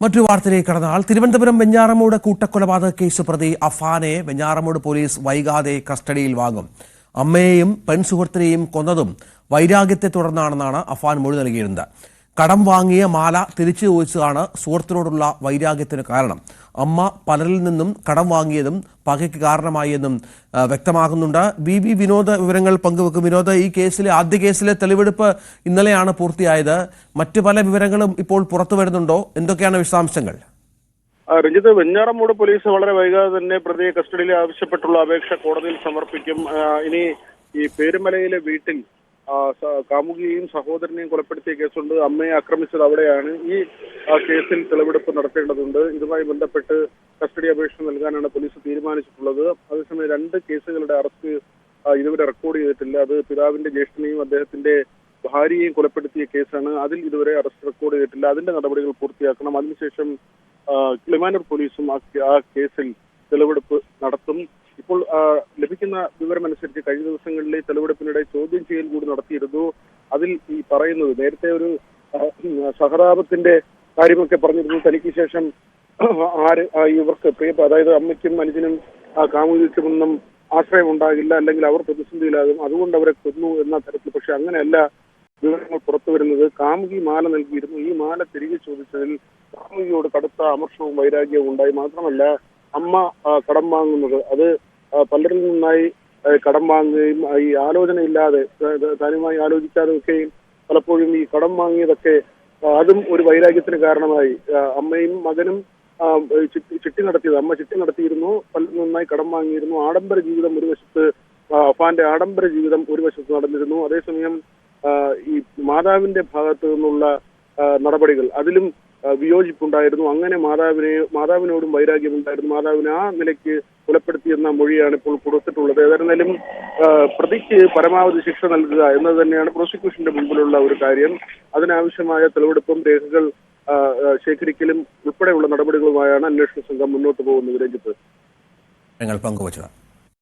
മറ്റൊരു വാർത്തയിലേക്ക് കടന്നാൽ തിരുവനന്തപുരം വെഞ്ഞാറമൂട് കൂട്ടക്കൊലപാതക കേസ് പ്രതി അഫാനെ വെഞ്ഞാറമൂട് പോലീസ് വൈകാതെ കസ്റ്റഡിയിൽ വാങ്ങും. അമ്മയെയും പെൺസുഹൃത്തിനെയും കൊന്നതും വൈരാഗ്യത്തെ തുടർന്നാണെന്നാണ് അഫാൻ മൊഴി നൽകിയിരുന്നത്. കടം വാങ്ങിയ മാല തിരിച്ചു ചോദിച്ചതാണ് സുഹൃത്തിനോടുള്ള വൈരാഗ്യത്തിന് കാരണം. അമ്മ പലരിൽ നിന്നും കടം വാങ്ങിയതും പകയ്ക്ക് കാരണമായി എന്നും വ്യക്തമാകുന്നുണ്ട്. ബി വിനോദ് വിവരങ്ങൾ പങ്കുവെക്കും. വിനോദ്, ഈ കേസിലെ ആദ്യ കേസിലെ തെളിവെടുപ്പ് ഇന്നലെയാണ് പൂർത്തിയായത്. മറ്റു പല വിവരങ്ങളും ഇപ്പോൾ പുറത്തു വരുന്നുണ്ടോ? എന്തൊക്കെയാണ് വിശദാംശങ്ങൾ? രഞ്ജിത്ത്, വെഞ്ഞാറമൂട് പോലീസ് വളരെ വൈകാതെ തന്നെ പ്രതിയെ കസ്റ്റഡിയിൽ ആവശ്യപ്പെട്ടുള്ള അപേക്ഷ കോടതിയിൽ സമർപ്പിക്കും. ഇനി ഈ പേരുമലയിലെ വീട്ടിൽ കാമുകിയെയും സഹോദരനെയും കൊലപ്പെടുത്തിയ കേസുണ്ട്. അമ്മയെ ആക്രമിച്ചത് അവിടെയാണ്. ഈ കേസിൽ തെളിവെടുപ്പ് നടത്തേണ്ടതുണ്ട്. ഇതുമായി ബന്ധപ്പെട്ട് കസ്റ്റഡി അപേക്ഷ നൽകാനാണ് പോലീസ് തീരുമാനിച്ചിട്ടുള്ളത്. അതേസമയം 2 കേസുകളുടെ അറസ്റ്റ് ഇതുവരെ റെക്കോർഡ് ചെയ്തിട്ടില്ല. അത് പിതാവിന്റെ ജ്യേഷ്ഠനെയും അദ്ദേഹത്തിന്റെ ഭാര്യയെയും കൊലപ്പെടുത്തിയ കേസാണ്. അതിൽ ഇതുവരെ അറസ്റ്റ് റെക്കോർഡ് ചെയ്തിട്ടില്ല. അതിന്റെ നടപടികൾ പൂർത്തിയാക്കണം. അതിനുശേഷം കിളിമാനൂർ പോലീസും ആ കേസിൽ തെളിവെടുപ്പ് നടത്തും. ഇപ്പോൾ ലഭിക്കുന്ന വിവരമനുസരിച്ച് കഴിഞ്ഞ ദിവസങ്ങളിലെ തെളിവെടുപ്പിനിടെ ചോദ്യം ചെയ്യൽ കൂടി നടത്തിയിരുന്നു. അതിൽ ഈ പറയുന്നത് നേരത്തെ ഒരു സഹതാപത്തിന്റെ കാര്യമൊക്കെ പറഞ്ഞിരുന്നു. തനിക്ക് ശേഷം ഇവർക്ക് അതായത് അമ്മയ്ക്കും അനുജനും കാമുകിക്കുമൊന്നും ആശ്രയം ഉണ്ടാകില്ല, അല്ലെങ്കിൽ അവർ പ്രതിസന്ധിയിലാകും, അതുകൊണ്ട് അവരെ കൊന്നു എന്ന തരത്തിൽ. പക്ഷെ അങ്ങനെയല്ല വിവരങ്ങൾ പുറത്തു വരുന്നത്. കാമുകി മാല നൽകിയിരുന്നു. ഈ മാല തിരികെ ചോദിച്ചതിൽ കാമുകിയോട് കടുത്ത അമർഷവും വൈരാഗ്യവും ഉണ്ടായി. മാത്രമല്ല, അമ്മ കടം വാങ്ങുന്നത് അത് പലരിൽ നിന്നായി കടം വാങ്ങുകയും ഈ ആലോചനയില്ലാതെ താനുമായി ആലോചിക്കാതെ ഒക്കെയും പലപ്പോഴും ഈ കടം വാങ്ങിയതൊക്കെ അതും ഒരു വൈരാഗ്യത്തിന് കാരണമായി. അമ്മയും മകനും ചിട്ടി നടത്തിയത്, അമ്മ ചിട്ടി നടത്തിയിരുന്നു, പലരിൽ നിന്നായി കടം വാങ്ങിയിരുന്നു. ആഡംബര ജീവിതം ഒരു വശത്ത്, അഫാന്റെ ആഡംബര ജീവിതം ഒരു വശത്ത് നടന്നിരുന്നു. അതേസമയം ഈ മാതാവിന്റെ ഭാഗത്തു നിന്നുള്ള നടപടികൾ, അതിലും വിയോജിപ്പുണ്ടായിരുന്നു. അങ്ങനെ മാതാവിനോടും വൈരാഗ്യമുണ്ടായിരുന്നു. മാതാവിനെ ആ നിലയ്ക്ക് കൊലപ്പെടുത്തിയെന്ന മൊഴിയാണ് ഇപ്പോൾ കൊടുത്തിട്ടുള്ളത്. ഏതായിരുന്നാലും പ്രതിക്ക് പരമാവധി ശിക്ഷ നൽകുക എന്നത് തന്നെയാണ് പ്രോസിക്യൂഷന്റെ മുമ്പിലുള്ള ഒരു കാര്യം. അതിനാവശ്യമായ തെളിവെടുപ്പും രേഖകൾ ശേഖരിക്കലും ഉൾപ്പെടെയുള്ള നടപടികളുമായാണ് അന്വേഷണ സംഘം മുന്നോട്ട് പോകുന്നത്. രഞ്ജിത്ത്, പങ്കുവച്ചത്.